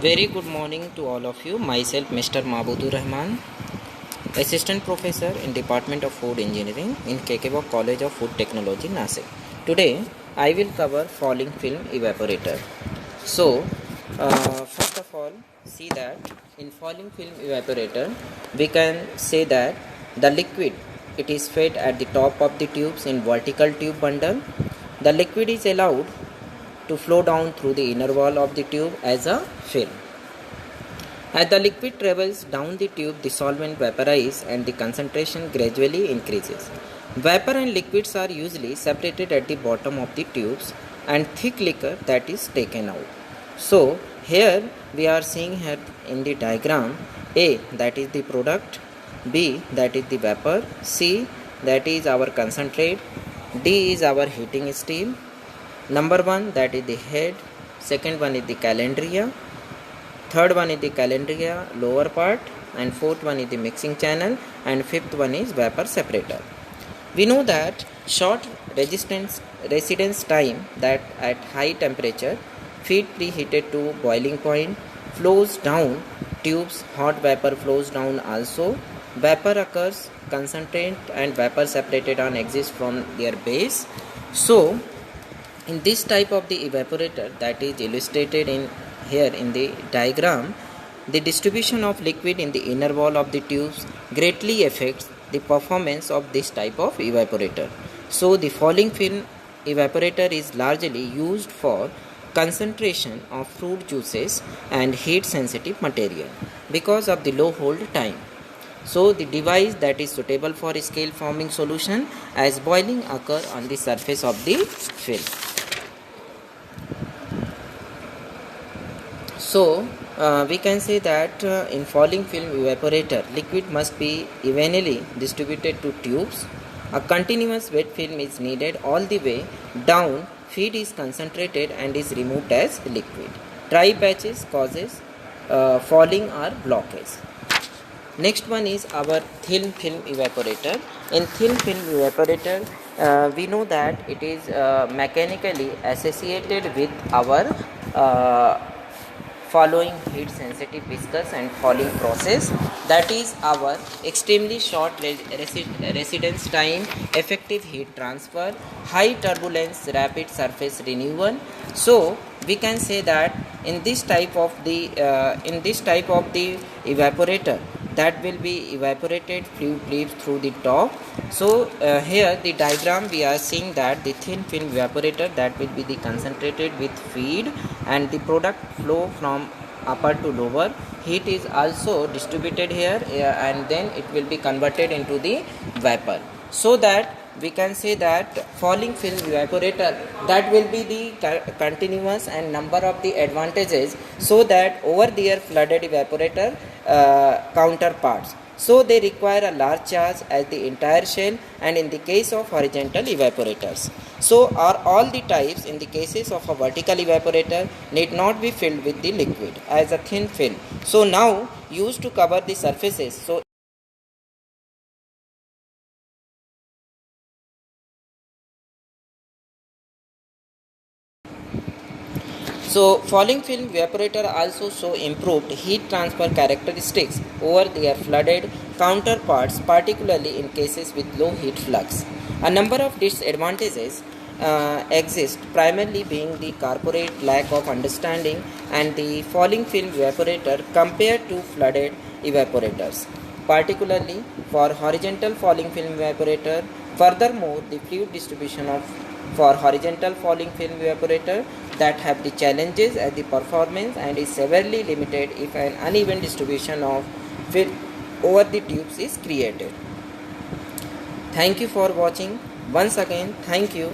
Very good morning to all of you. Myself, Mr. Mabudur Rahman, Assistant Professor in Department of Food Engineering in Kekewak College of Food Technology, Nasik. Today, I will cover falling film evaporator. So, first of all, see that in falling film evaporator, we can say that the liquid it is fed at the top of the tubes in vertical tube bundle. The liquid is allowed to flow down through the inner wall of the tube as a film. As the liquid travels down the tube, the solvent vaporizes and the concentration gradually increases. Vapor and liquids are usually separated at the bottom of the tubes and thick liquor that is taken out. So here we are seeing here in the diagram A, that is the product, B, that is the vapor, C, that is our concentrate, D is our heating steel. Number 1, that is the head, second one is the calandria, third one is the calandria lower part, and fourth one is the mixing channel, and fifth one is vapor separator. We know that short residence time, that at high temperature, feed preheated to boiling point, flows down tubes, hot vapor flows down also, vapor occurs, concentrate and vapor separated on exist from their base. So in this type of the evaporator that is illustrated in here in the diagram, the distribution of liquid in the inner wall of the tubes greatly affects the performance of this type of evaporator. So the falling film evaporator is largely used for concentration of fruit juices and heat sensitive material because of the low hold time. So the device that is suitable for scale forming solution as boiling occur on the surface of the film. So we can say that in falling film evaporator, liquid must be evenly distributed to tubes. A continuous wet film is needed all the way down. Feed is concentrated and is removed as liquid. Dry batches causes falling or blockage. Next one is our thin film evaporator. In thin film evaporator, we know that it is mechanically associated with our following heat sensitive viscous and falling process, that is our extremely short residence time, effective heat transfer, high turbulence, rapid surface renewal. So we can say that in this type of the evaporator, that will be evaporated fluid leaves through the top. So here the diagram we are seeing that the thin film evaporator, that will be the concentrated with feed and the product flow from upper to lower. Heat is also distributed here and then it will be converted into the vapor. So that we can say that falling film evaporator, that will be the continuous and number of the advantages, so that over their flooded evaporator counterparts. So they require a large charge as the entire shell, and in the case of horizontal evaporators, so are all the types. In the cases of a vertical evaporator, need not be filled with the liquid as a thin film. So now used to cover the surfaces. So falling film evaporator also show improved heat transfer characteristics over their flooded counterparts, particularly in cases with low heat flux. A number of disadvantages exist, primarily being the corporate lack of understanding and the falling film evaporator compared to flooded evaporators, particularly for horizontal falling film evaporator. Furthermore, the fluid distribution of for horizontal falling film evaporator that have the challenges as the performance and is severely limited if an uneven distribution of film over the tubes is created. Thank you for watching. Once again, thank you.